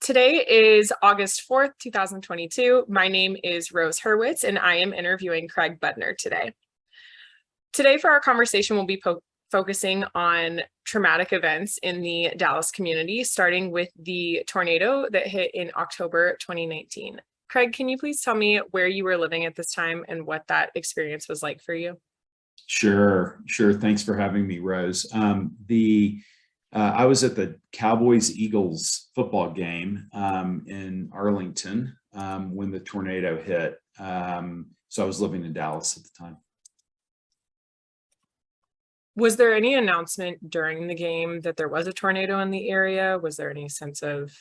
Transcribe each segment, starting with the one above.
Today is August 4th, 2022. My name is Rose Hurwitz, and I am interviewing Craig Budner today. Today for our conversation, we'll be focusing on traumatic events in the Dallas community, starting with the tornado that hit in October 2019. Craig, can you please tell me where you were living at this time and what that experience was like for you? Sure. Thanks for having me, Rose. I was at the Cowboys-Eagles football game in Arlington when the tornado hit. So I was living in Dallas at the time. Was there any announcement during the game that there was a tornado in the area? Was there any sense of?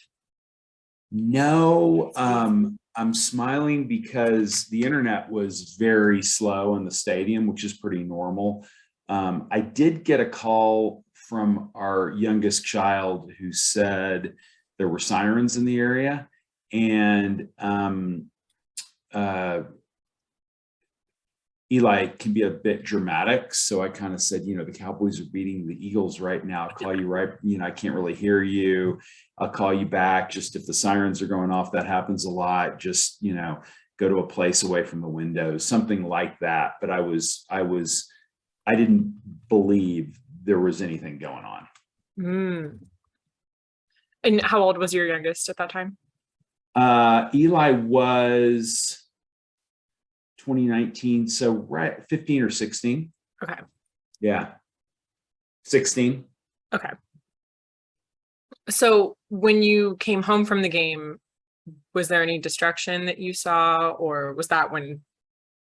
No, I'm smiling because the internet was very slow in the stadium, which is pretty normal. I did get a call from our youngest child who said there were sirens in the area, and Eli can be a bit dramatic. So I kind of said, the Cowboys are beating the Eagles right now. I'll call you right. I can't really hear you. I'll call you back. Just if the sirens are going off, that happens a lot. Just, go to a place away from the windows, something like that. But I didn't believe there was anything going on. And how old was your youngest at that time? Eli was 2019, so right 15 or 16. Okay. Yeah. 16. Okay. So when you came home from the game, was there any destruction that you saw, or was that when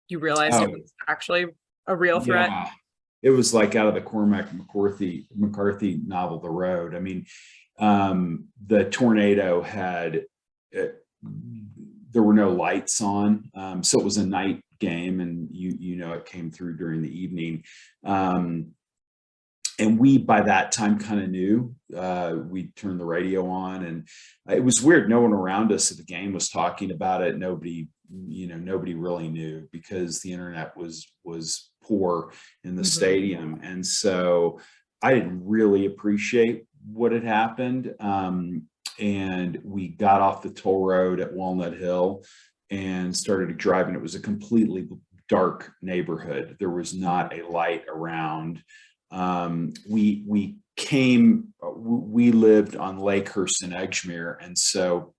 you realized it was actually a real threat? Yeah. It was like out of the Cormac McCarthy novel, The Road. I mean, the tornado had, there were no lights on. So it was a night game, and it came through during the evening. And we, by that time, kind of knew. We turned the radio on, and it was weird. No one around us at the game was talking about it. Nobody really knew because the internet was poor in the stadium. And so I didn't really appreciate what had happened. And we got off the toll road at Walnut Hill and started driving. It was a completely dark neighborhood. There was not a light around. We lived on Lakehurst and Edgemere, and so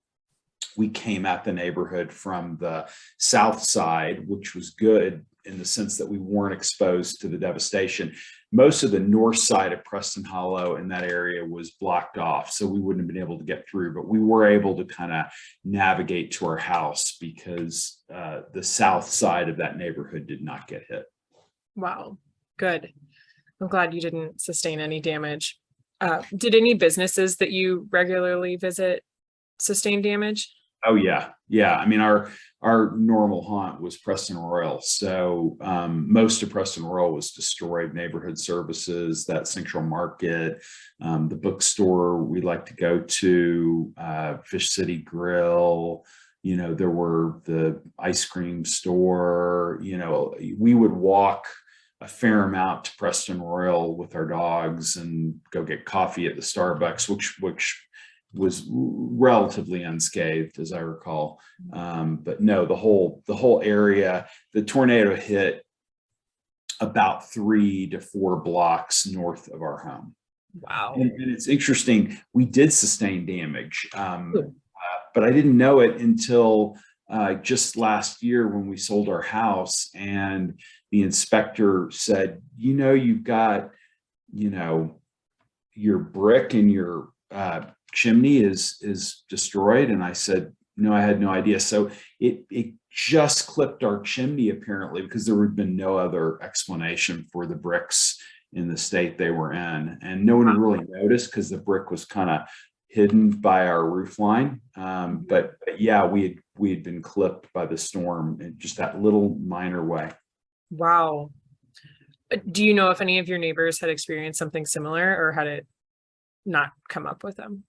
we came at the neighborhood from the south side, which was good in the sense that we weren't exposed to the devastation. Most of the north side of Preston Hollow in that area was blocked off, so we wouldn't have been able to get through, but we were able to kind of navigate to our house because the south side of that neighborhood did not get hit. Wow, good. I'm glad you didn't sustain any damage. Did any businesses that you regularly visit sustain damage? Oh yeah. I mean, our normal haunt was Preston Royal. So most of Preston Royal was destroyed. Neighborhood services, that Central Market, the bookstore we like to go to, Fish City Grill. There were the ice cream store. We would walk a fair amount to Preston Royal with our dogs and go get coffee at the Starbucks, which was relatively unscathed, as I recall. But no, the whole area, the tornado hit about 3 to 4 blocks north of our home. Wow. And it's interesting, we did sustain damage, but I didn't know it until just last year when we sold our house, and the inspector said, you've got, your brick and your chimney is destroyed. And I said, no, I had no idea. So it just clipped our chimney, apparently, because there had been no other explanation for the bricks in the state they were in. And no one really noticed because the brick was kind of hidden by our roof line. But yeah, we had been clipped by the storm in just that little minor way. Wow. Do you know if any of your neighbors had experienced something similar, or had it not come up with them?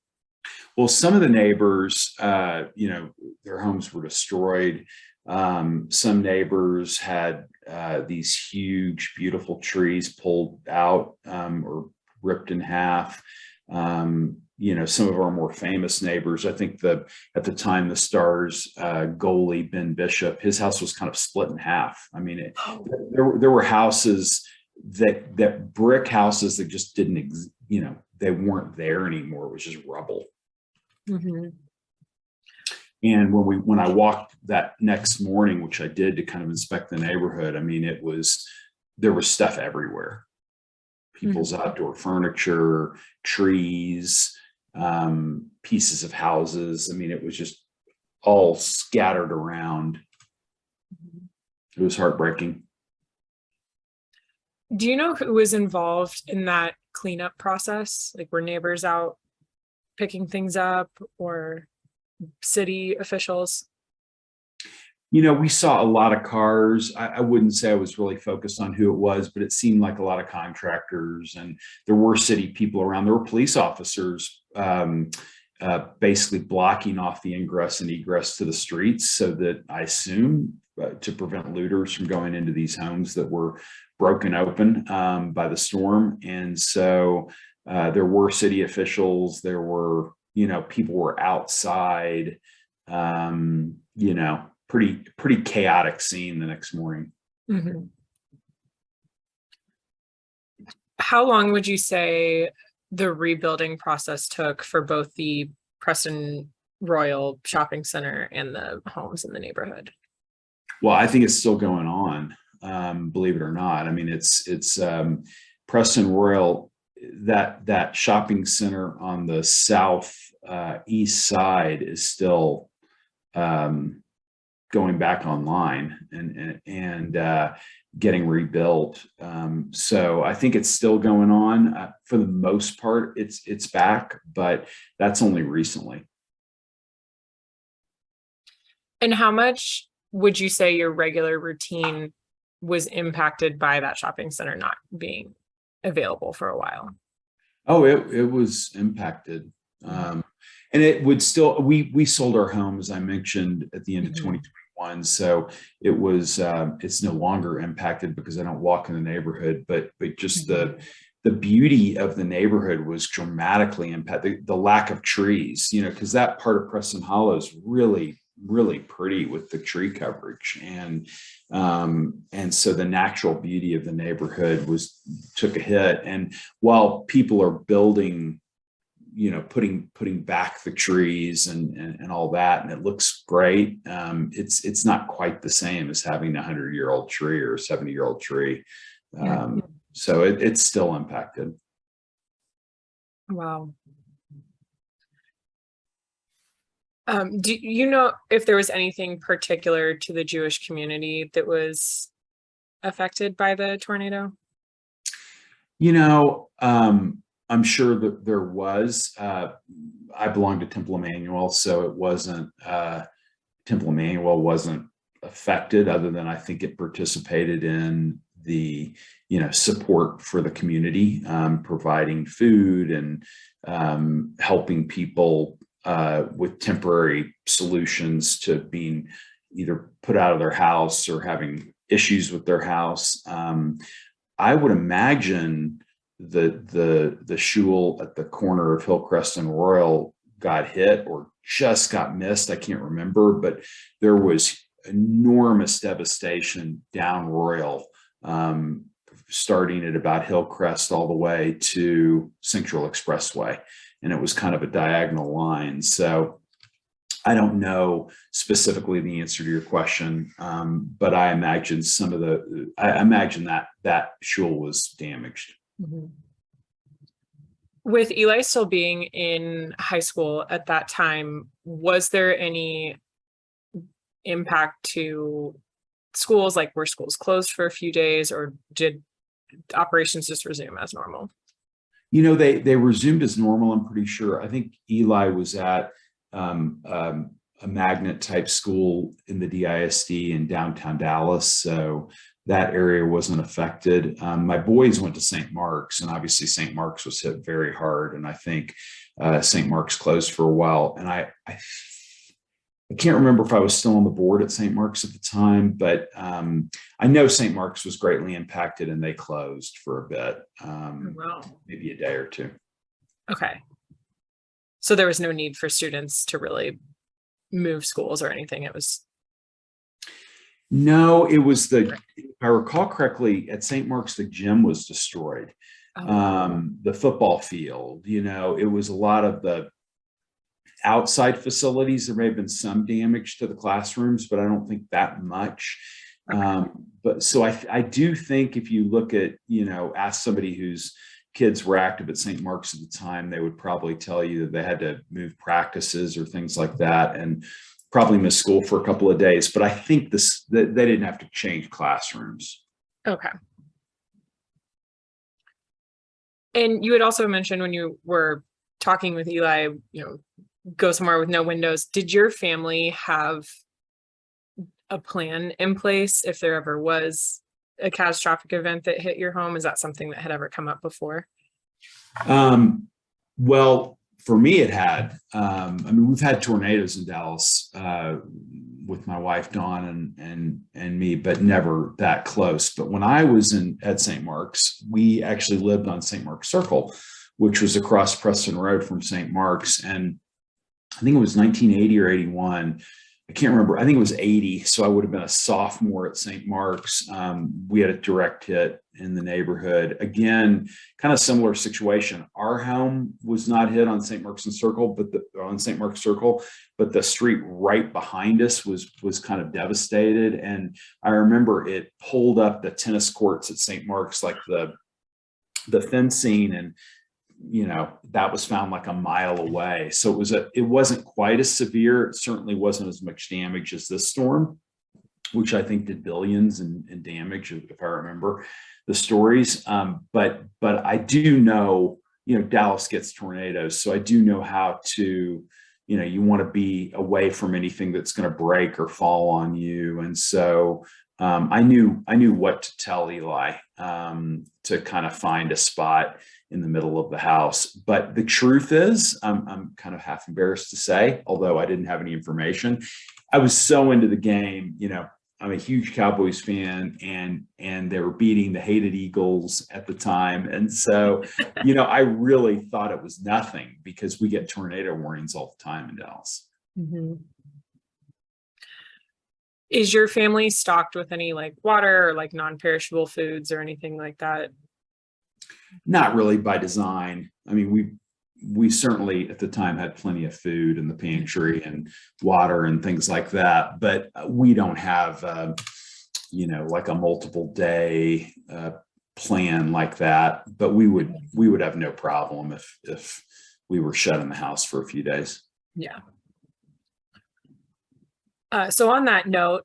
Well, some of the neighbors, their homes were destroyed. Some neighbors had these huge, beautiful trees pulled out or ripped in half. some of our more famous neighbors. I think at the time, the Stars goalie, Ben Bishop, his house was kind of split in half. I mean, Oh. there were houses that brick houses that just didn't, they weren't there anymore. It was just rubble. Mm-hmm. And when I walked that next morning, which I did to kind of inspect the neighborhood, I mean, there was stuff everywhere. People's outdoor furniture, trees, pieces of houses. I mean, it was just all scattered around. It was heartbreaking. Do you know who was involved in that cleanup process? Like, were neighbors out picking things up, or city officials? We saw a lot of cars. I wouldn't say I was really focused on who it was, but it seemed like a lot of contractors, and there were city people around. There were police officers basically blocking off the ingress and egress to the streets, so that I assume to prevent looters from going into these homes that were broken open by the storm. And so there were city officials. There were, people were outside. Pretty chaotic scene the next morning. Mm-hmm. How long would you say the rebuilding process took for both the Preston Royal Shopping Center and the homes in the neighborhood? Well, I think it's still going on, believe it or not. I mean, it's Preston Royal, that shopping center on the south east side is still going back online and getting rebuilt. So I think it's still going on. For the most part, it's back, but that's only recently. And how much would you say your regular routine was impacted by that shopping center not being available for a while? Oh, it was impacted. And it would still, we sold our home, as I mentioned, at the end of 2021. So it was, it's no longer impacted because I don't walk in the neighborhood, but just the beauty of the neighborhood was dramatically impacted. The lack of trees, because that part of Preston Hollow is really pretty with the tree coverage. And so the natural beauty of the neighborhood took a hit. And while people are building, putting back the trees and all that, and it looks great, it's not quite the same as having a 100-year-old tree or a 70-year-old tree. So it's still impacted. Wow. Do you know if there was anything particular to the Jewish community that was affected by the tornado? I'm sure that there was. I belong to Temple Emmanuel, so it wasn't, Temple Emmanuel wasn't affected, other than I think it participated in the, support for the community, providing food and helping people with temporary solutions to being either put out of their house or having issues with their house. I would imagine the shul at the corner of Hillcrest and Royal got hit or just got missed. I can't remember, but there was enormous devastation down Royal, starting at about Hillcrest all the way to Central Expressway. And it was kind of a diagonal line. So I don't know specifically the answer to your question, but I imagine that shul was damaged. Mm-hmm. With Eli still being in high school at that time, was there any impact to schools? Like, were schools closed for a few days, or did operations just resume as normal? They resumed as normal, I'm pretty sure. I think Eli was at a magnet type school in the DISD in downtown Dallas. So that area wasn't affected. My boys went to St. Mark's, and obviously St. Mark's was hit very hard. And I think St. Mark's closed for a while. And I can't remember if I was still on the board at St. Mark's at the time, but I know St. Mark's was greatly impacted and they closed for a bit, Wow. maybe a day or two. Okay. So there was no need for students to really move schools or anything. It was. No, it was if I recall correctly, at St. Mark's, the gym was destroyed. The football field, it was a lot of the outside facilities. There may have been some damage to the classrooms, but I don't think that much. But so I do think if you look at, ask somebody whose kids were active at St. Mark's at the time, they would probably tell you that they had to move practices or things like that and probably miss school for a couple of days. But I think that they didn't have to change classrooms. Okay. And you had also mentioned when you were talking with Eli, go somewhere with no windows. Did your family have a plan in place if there ever was a catastrophic event that hit your home? Is that something that had ever come up before? Well, for me, it had. We've had tornadoes in Dallas with my wife, Dawn, and me, but never that close. But when I was at St. Mark's, we actually lived on St. Mark's Circle, which was across Preston Road from St. Mark's. And I think it was 1980 or 81. I can't remember. I think it was 80. So I would have been a sophomore at St. Mark's. We had a direct hit in the neighborhood. Again, kind of similar situation. Our home was not hit on St. Mark's Circle, but the street right behind us was kind of devastated. And I remember it pulled up the tennis courts at St. Mark's, like the fencing, and that was found like a mile away. So it wasn't quite as severe. It certainly wasn't as much damage as this storm, which I think did billions in damage, if I remember the stories. But I do know, Dallas gets tornadoes. So I do know how to, you want to be away from anything that's going to break or fall on you. And so I knew what to tell Eli to kind of find a spot in the middle of the house. But the truth is, I'm kind of half embarrassed to say, although I didn't have any information, I was so into the game. I'm a huge Cowboys fan, and they were beating the hated Eagles at the time. And so, I really thought it was nothing because we get tornado warnings all the time in Dallas. Mm-hmm. Is your family stocked with any like water or like non-perishable foods or anything like that? Not really by design. I mean, we certainly at the time had plenty of food in the pantry and water and things like that, but we don't have, like a multiple day plan like that. But we would have no problem if we were shut in the house for a few days. Yeah. So on that note,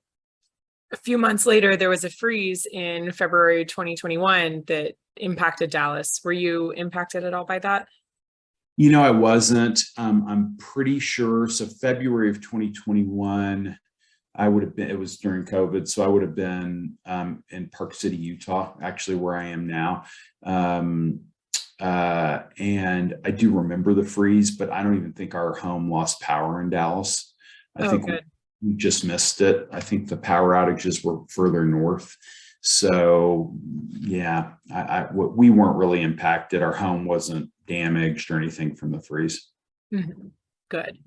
a few months later, there was a freeze in February 2021 that impacted Dallas. Were you impacted at all by that? I wasn't. I'm pretty sure. So February of 2021, I would have been, it was during COVID. So I would have been in Park City, Utah, actually where I am now. And I do remember the freeze, but I don't even think our home lost power in Dallas. I think we just missed it. I think the power outages were further north. So yeah, we weren't really impacted. Our home wasn't damaged or anything from the freeze. Mm-hmm. Good.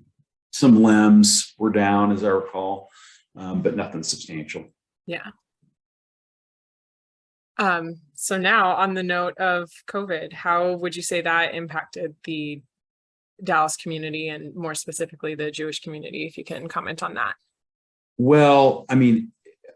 Some limbs were down, as I recall, but nothing substantial. Yeah. So now on the note of COVID, how would you say that impacted the Dallas community and more specifically the Jewish community, if you can comment on that? Well, I mean,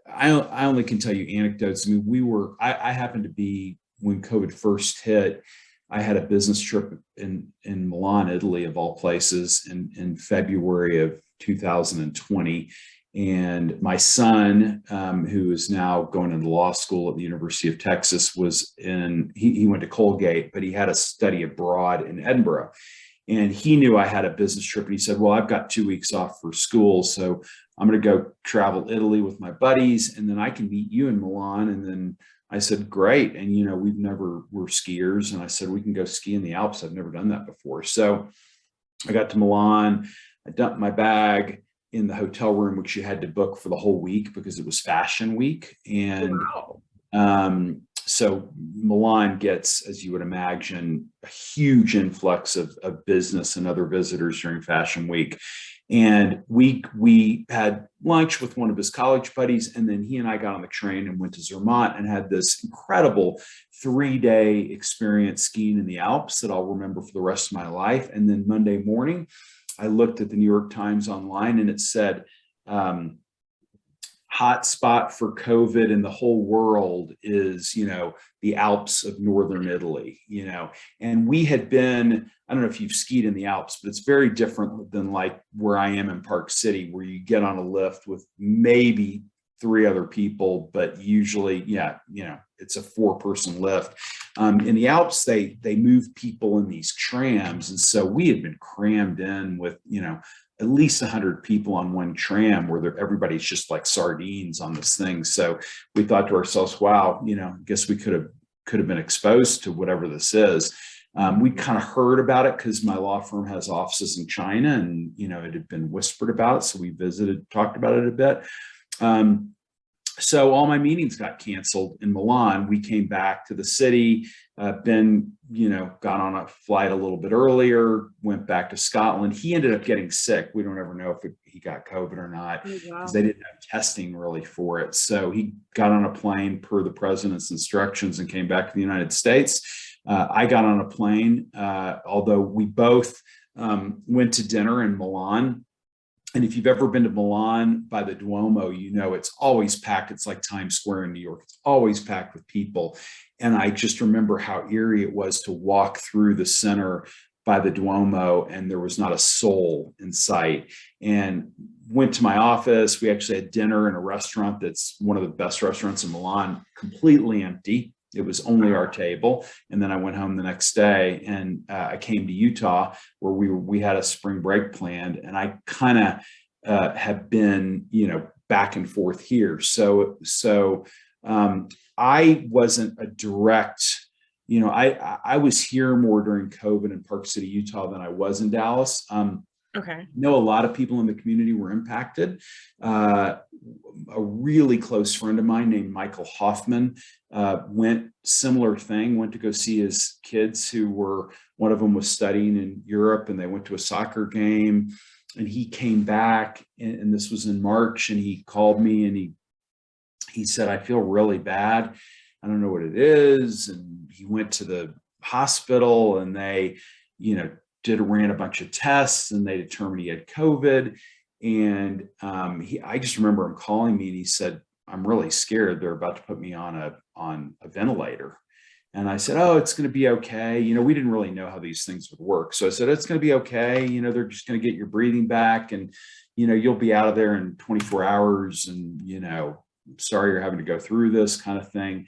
I only can tell you anecdotes. I mean, I happened to be, when COVID first hit, I had a business trip in Milan, Italy, of all places, in February of 2020. And my son, who is now going into law school at the University of Texas, he went to Colgate, but he had a study abroad in Edinburgh. And he knew I had a business trip, and he said, well, I've got 2 weeks off for school, so I'm going to go travel Italy with my buddies, and then I can meet you in Milan. And then I said, great. And, we're skiers. And I said, we can go ski in the Alps. I've never done that before. So I got to Milan, I dumped my bag in the hotel room, which you had to book for the whole week because it was fashion week. And, wow. So Milan gets, as you would imagine, a huge influx of business and other visitors during Fashion Week. And we had lunch with one of his college buddies, and then he and I got on the train and went to Zermatt and had this incredible 3-day experience skiing in the Alps that I'll remember for the rest of my life. And then Monday morning, I looked at the New York Times online, and it said, hot spot for COVID in the whole world is, the Alps of Northern Italy, and we had been, I don't know if you've skied in the Alps, but it's very different than like where I am in Park City, where you get on a lift with maybe 3 other people, but usually, it's a 4-person lift. In the Alps, they move people in these trams. And so we had been crammed in with, at least 100 people on one tram where everybody's just like sardines on this thing. So we thought to ourselves, wow, I guess we could have been exposed to whatever this is. We kind of heard about it because my law firm has offices in China, and, it had been whispered about. So we visited, talked about it a bit. So all my meetings got canceled in Milan. We came back to the city. Ben, got on a flight a little bit earlier, went back to Scotland. He ended up getting sick. We don't ever know if he got COVID or not, because they didn't have testing really for it. So he got on a plane per the president's instructions and came back to the United States. I got on a plane, although we both went to dinner in Milan. And if you've ever been to Milan by the Duomo, it's always packed. It's like Times Square in New York. It's always packed with people. And I just remember how eerie it was to walk through the center by the Duomo, and there was not a soul in sight. And went to my office. We actually had dinner in a restaurant that's one of the best restaurants in Milan, completely empty. It was only our table. And then I went home the next day, and I came to Utah, where we had a spring break planned, and I kind of have been, back and forth here. So I wasn't a direct, I was here more during COVID in Park City, Utah than I was in Dallas. Okay. I know a lot of people in the community were impacted. A really close friend of mine named Michael Hoffman went to go see his kids one of them was studying in Europe, and they went to a soccer game, and he came back, and this was in March, and he called me, and he said, I feel really bad. I don't know what it is. And he went to the hospital, and they, ran a bunch of tests, and they determined he had COVID. And I just remember him calling me, and he said, I'm really scared. They're about to put me on a ventilator. And I said, oh, it's going to be okay. We didn't really know how these things would work. So I said, it's going to be okay. They're just going to get your breathing back, and, you'll be out of there in 24 hours. And, sorry you're having to go through this kind of thing.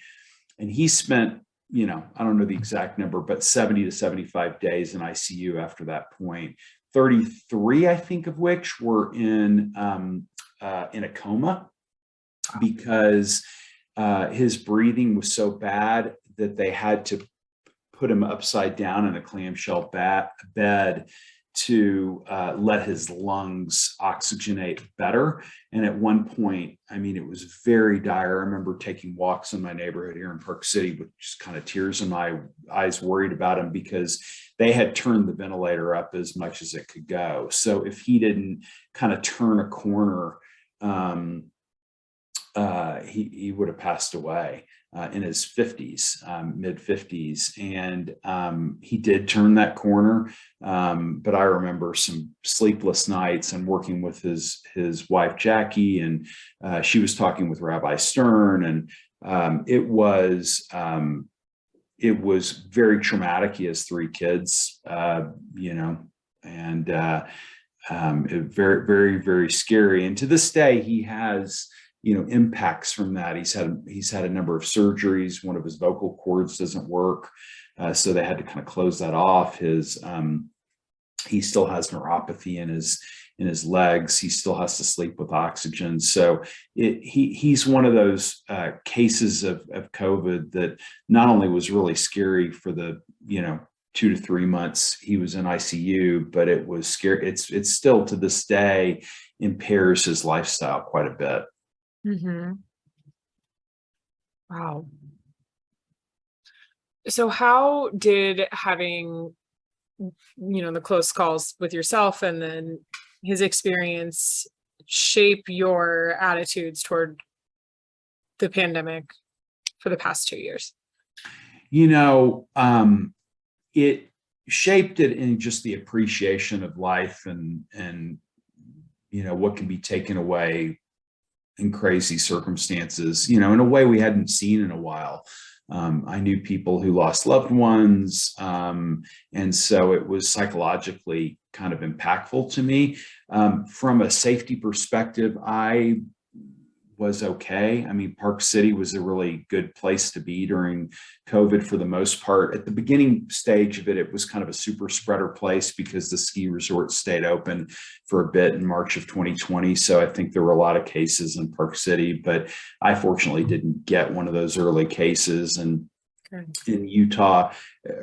And he spent, I don't know the exact number, but 70 to 75 days in ICU after that point. 33, I think, of which were in a coma, because his breathing was so bad that they had to put him upside down in a clamshell bed to let his lungs oxygenate better. And at one point, it was very dire. I remember taking walks in my neighborhood here in Park City with just kind of tears in my eyes, worried about him, because they had turned the ventilator up as much as it could go. So if he didn't kind of turn a corner, he would have passed away in his 50s, mid 50s. And he did turn that corner. But I remember some sleepless nights and working with his wife, Jackie, and she was talking with Rabbi Stern. And it was very traumatic. He has 3 kids, and very, very, very scary. And to this day, he has impacts from that. He's had a number of surgeries. One of his vocal cords doesn't work, so they had to kind of close that off. He still has neuropathy in his legs. He still has to sleep with oxygen. So he's one of those cases of COVID that not only was really scary for the 2 to 3 months he was in ICU, but it was scary. It's still to this day impairs his lifestyle quite a bit. Mm-hmm. Wow. So how did having, the close calls with yourself and then his experience shape your attitudes toward the pandemic for the past 2 years? You know, it shaped it in just the appreciation of life and what can be taken away in crazy circumstances, in a way we hadn't seen in a while. I knew people who lost loved ones. And so it was psychologically kind of impactful to me. From a safety perspective, I was okay. I mean, Park City was a really good place to be during COVID for the most part. At the beginning stage of it, it was kind of a super spreader place because the ski resort stayed open for a bit in March of 2020. So I think there were a lot of cases in Park City, but I fortunately didn't get one of those early cases. And in Utah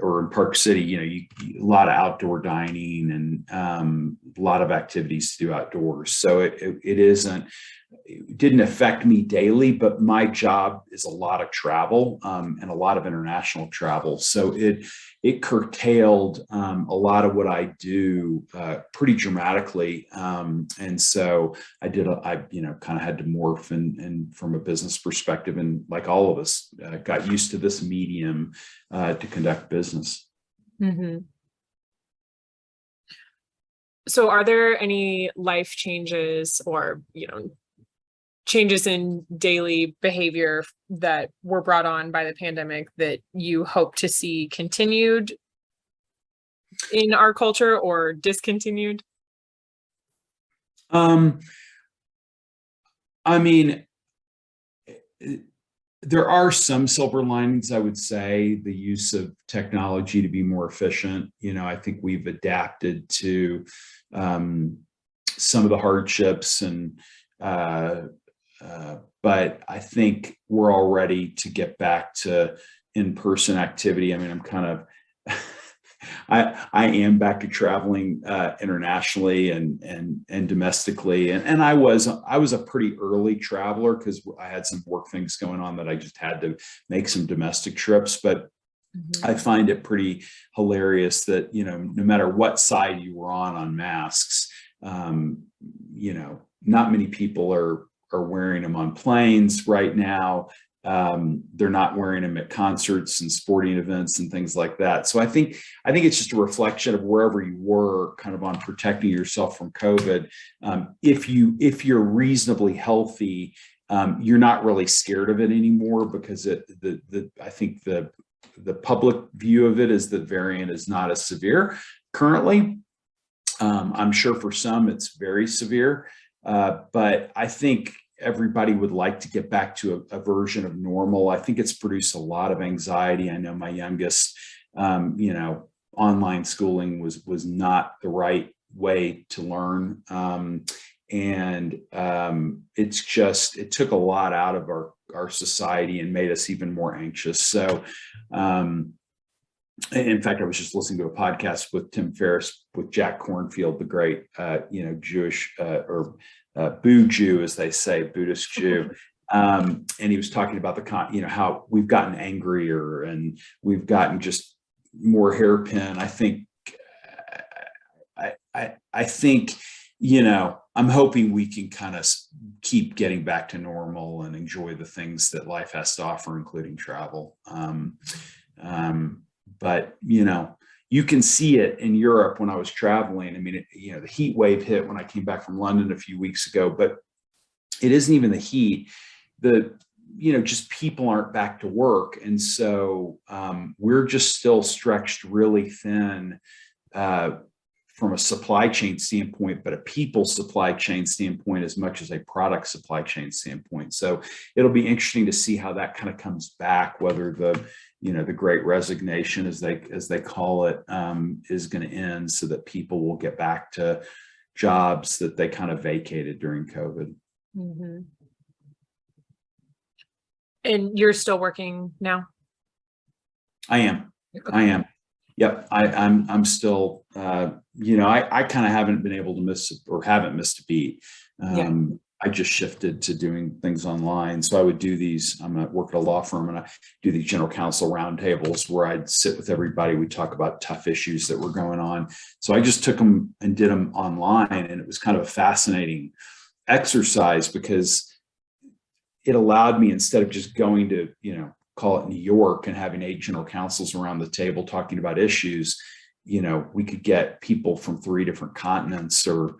or in Park City, a lot of outdoor dining and a lot of activities to do outdoors. So it didn't affect me daily, but my job is a lot of travel and a lot of international travel. So it curtailed a lot of what I do pretty dramatically. And so I kind of had to morph and from a business perspective, and like all of us got used to this medium to conduct business. Mm-hmm. So are there any life changes or, changes in daily behavior that were brought on by the pandemic that you hope to see continued in our culture or discontinued? I mean, there are some silver linings, I would say. The use of technology to be more efficient. I think we've adapted to some of the hardships but I think we're all ready to get back to in-person activity. I mean, I'm kind of, I am back to traveling internationally and domestically, and I was a pretty early traveler because I had some work things going on that I just had to make some domestic trips. But I find it pretty hilarious that no matter what side you were on masks, not many people are wearing them on planes right now. They're not wearing them at concerts and sporting events and things like that. So I think it's just a reflection of wherever you were kind of on protecting yourself from COVID. If you're reasonably healthy, you're not really scared of it anymore because I think the public view of it is that variant is not as severe currently. I'm sure for some it's very severe, but I think everybody would like to get back to a version of normal. I think it's produced a lot of anxiety. I know my youngest, online schooling was not the right way to learn. It took a lot out of our society and made us even more anxious. So, in fact, I was just listening to a podcast with Tim Ferriss with Jack Kornfield, the great, Jewish or Boo Jew, as they say, Buddhist Jew. And he was talking about how we've gotten angrier and we've gotten just more hairpin. I think, I'm hoping we can kind of keep getting back to normal and enjoy the things that life has to offer, including travel. But you can see it in Europe when I was traveling. I mean, the heat wave hit when I came back from London a few weeks ago, but it isn't even the heat. Just people aren't back to work. And so we're just still stretched really thin from a supply chain standpoint, but a people supply chain standpoint as much as a product supply chain standpoint. So it'll be interesting to see how that kind of comes back, whether the great resignation, as they call it, is going to end so that people will get back to jobs that they kind of vacated during COVID. Mm-hmm. And you're still working now? I am. Yep. I'm still, I kind of haven't been able to haven't missed a beat. I just shifted to doing things online. So I would do these, work at a law firm, and I do these general counsel roundtables where I'd sit with everybody. We talk about tough issues that were going on. So I just took them and did them online. And it was kind of a fascinating exercise because it allowed me, instead of just going to, call it New York and having 8 general counsels around the table talking about issues, we could get people from 3 different continents or,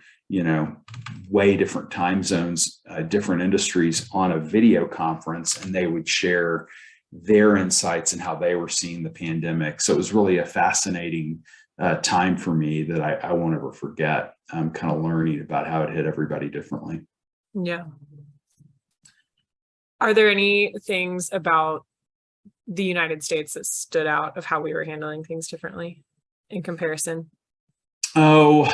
way different time zones, different industries on a video conference, and they would share their insights and how they were seeing the pandemic. So it was really a fascinating time for me that I won't ever forget, kind of learning about how it hit everybody differently. Yeah. Are there any things about the United States that stood out of how we were handling things differently in comparison? Oh,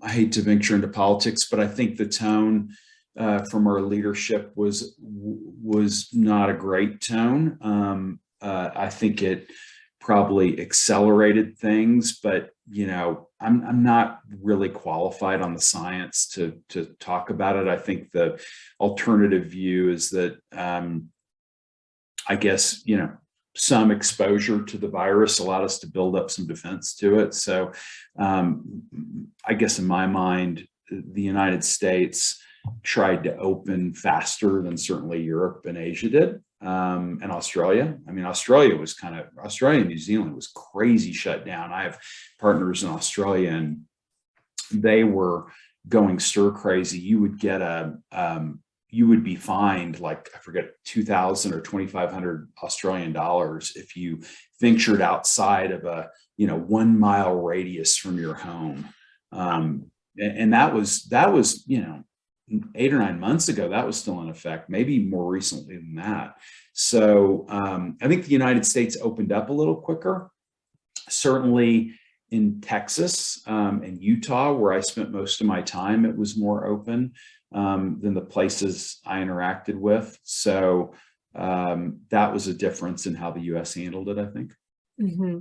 I hate to venture into politics, but I think the tone from our leadership was not a great tone. I think it probably accelerated things, but I'm not really qualified on the science to talk about it. I think the alternative view is that I guess some exposure to the virus allowed us to build up some defense to it. So I guess in my mind, the United States tried to open faster than certainly Europe and Asia did, and Australia. I mean, Australia and New Zealand was crazy shut down. I have partners in Australia, and they were going stir crazy. You would get you would be fined, like, I forget, 2,000 or 2,500 Australian dollars if you ventured outside of a 1 mile radius from your home. And that was 8 or 9 months ago. That was still in effect, maybe more recently than that. So I think the United States opened up a little quicker. Certainly in Texas and Utah, where I spent most of my time, it was more open than the places I interacted with. So that was a difference in how the U.S. handled it, I think. Mm-hmm.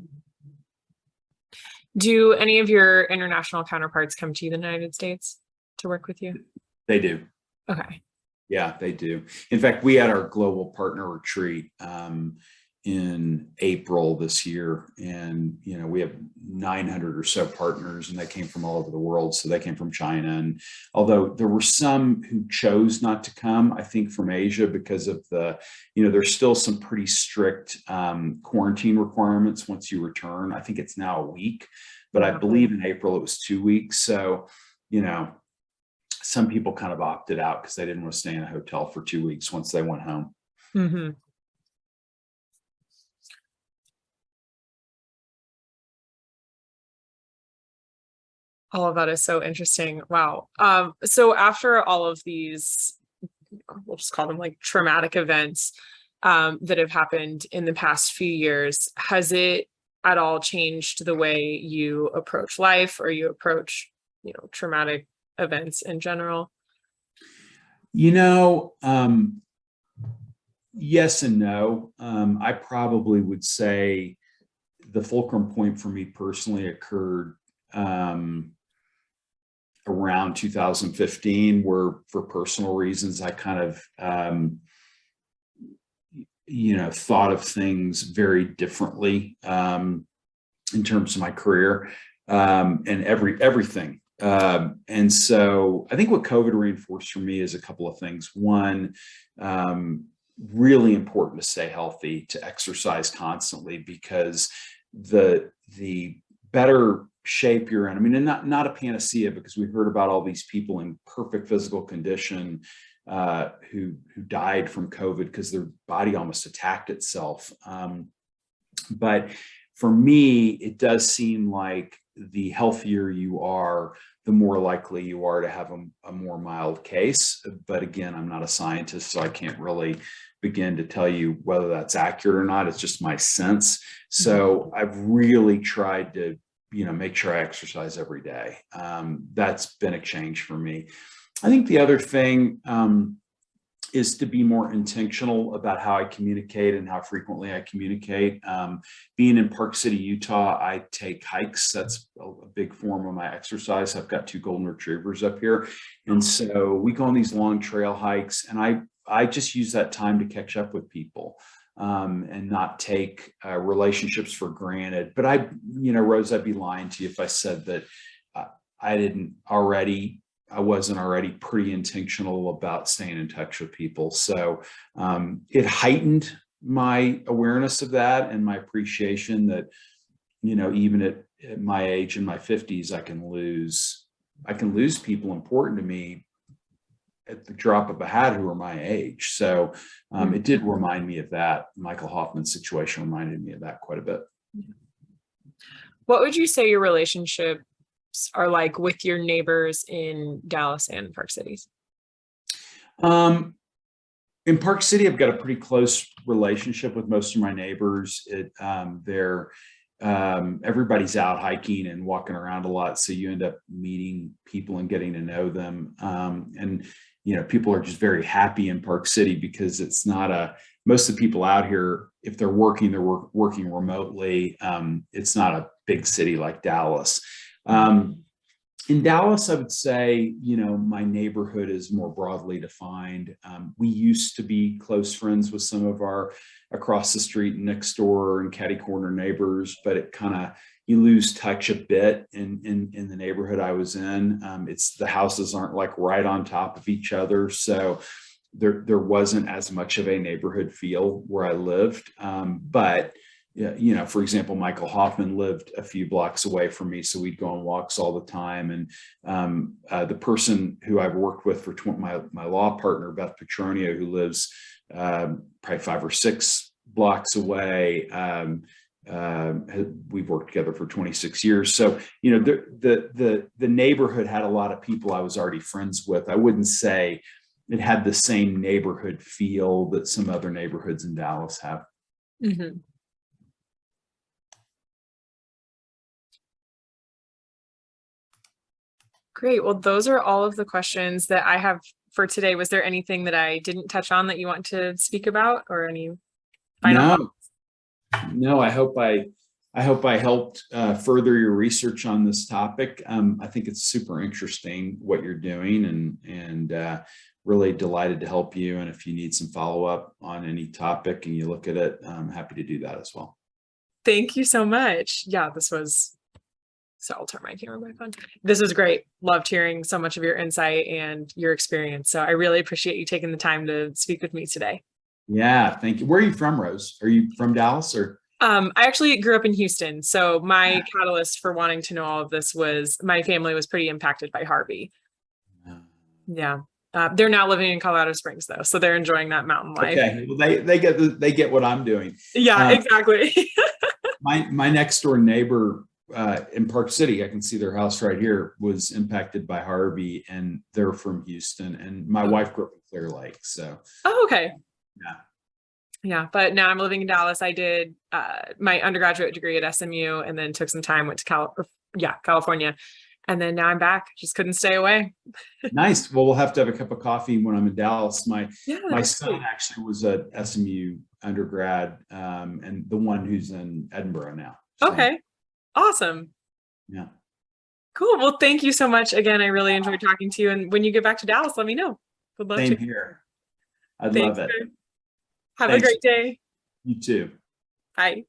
Do any of your international counterparts come to the United States to work with you? They do. Okay. Yeah, they do. In fact, we had our global partner retreat in April this year, and we have 900 or so partners, and they came from all over the world. So they came from China, and although there were some who chose not to come, I think from Asia, because of the there's still some pretty strict quarantine requirements once you return. I think it's now a week, but I believe in April it was 2 weeks. So some people kind of opted out because they didn't want to stay in a hotel for 2 weeks once they went home. Mm-hmm. All of that is so interesting. Wow. So after all of these, we'll just call them like traumatic events that have happened in the past few years, has it at all changed the way you approach life, or you approach, traumatic events in general? Yes and no. I probably would say the fulcrum point for me personally occurred around 2015, where for personal reasons, I kind of, thought of things very differently in terms of my career and everything. And so I think what COVID reinforced for me is a couple of things. One, really important to stay healthy, to exercise constantly, because the better shape you're in. I mean, and not a panacea, because we've heard about all these people in perfect physical condition who died from COVID because their body almost attacked itself. But for me, it does seem like the healthier you are, the more likely you are to have a more mild case. But again, I'm not a scientist, so I can't really begin to tell you whether that's accurate or not. It's just my sense. So I've really tried to make sure I exercise every day. That's been a change for me. I think the other thing is to be more intentional about how I communicate and how frequently I communicate. Being in Park City, Utah, I take hikes. That's a big form of my exercise. I've got 2 golden retrievers up here. And so we go on these long trail hikes, and I just use that time to catch up with people, and not take relationships for granted. But Rose, I'd be lying to you if I said that I wasn't already pretty intentional about staying in touch with people. So it heightened my awareness of that and my appreciation that, even at my age, in my 50s, I can lose people important to me at the drop of a hat who are my age. So it did remind me of that. Michael Hoffman's situation reminded me of that quite a bit. What would you say your relationships are like with your neighbors in Dallas and Park Cities? In Park City, I've got a pretty close relationship with most of my neighbors. Everybody's out hiking and walking around a lot, so you end up meeting people and getting to know them. And people are just very happy in Park City because it's not most of the people out here, if they're working remotely. It's not a big city like Dallas. In Dallas, I would say, my neighborhood is more broadly defined. We used to be close friends with some of our across the street, next door and catty corner neighbors, but it you lose touch a bit in the neighborhood I was in. The houses aren't like right on top of each other. So there wasn't as much of a neighborhood feel where I lived. But for example, Michael Hoffman lived a few blocks away from me, so we'd go on walks all the time. And the person who I've worked with for my law partner, Beth Petronio, who lives probably 5 or 6 blocks away, we've worked together for 26 years. So the neighborhood had a lot of people I was already friends with. I wouldn't say it had the same neighborhood feel that some other neighborhoods in Dallas have. Mm-hmm. Great. Well, those are all of the questions that I have for today. Was there anything that I didn't touch on that you want to speak about, or any final thoughts? No, I hope I helped further your research on this topic. I think it's super interesting what you're doing, and really delighted to help you. And if you need some follow-up on any topic and you look at it, I'm happy to do that as well. Thank you so much. Yeah, so I'll turn my camera back on. This was great. Loved hearing so much of your insight and your experience. So I really appreciate you taking the time to speak with me today. Yeah, thank you. Where are you from, Rose? Are you from Dallas or? I actually grew up in Houston. So my catalyst for wanting to know all of this was my family was pretty impacted by Harvey. Yeah. They're now living in Colorado Springs though. So they're enjoying that mountain life. Okay. Well, they get what I'm doing. Yeah, exactly. my next door neighbor in Park City, I can see their house right here, was impacted by Harvey, and they're from Houston, and my wife grew up in Clear Lake. So. Oh, okay. Yeah. Yeah. But now I'm living in Dallas. I did my undergraduate degree at SMU and then took some time, went to California. And then now I'm back. Just couldn't stay away. Nice. Well, we'll have to have a cup of coffee when I'm in Dallas. My son great. actually was at SMU undergrad, and the one who's in Edinburgh now. So, Okay. Awesome. Yeah. Cool. Well, thank you so much. Again, I really enjoyed talking to you. And when you get back to Dallas, let me know. Would love Same to. here. I'd Thanks, love it. Have Thanks. a great day. You too. Bye.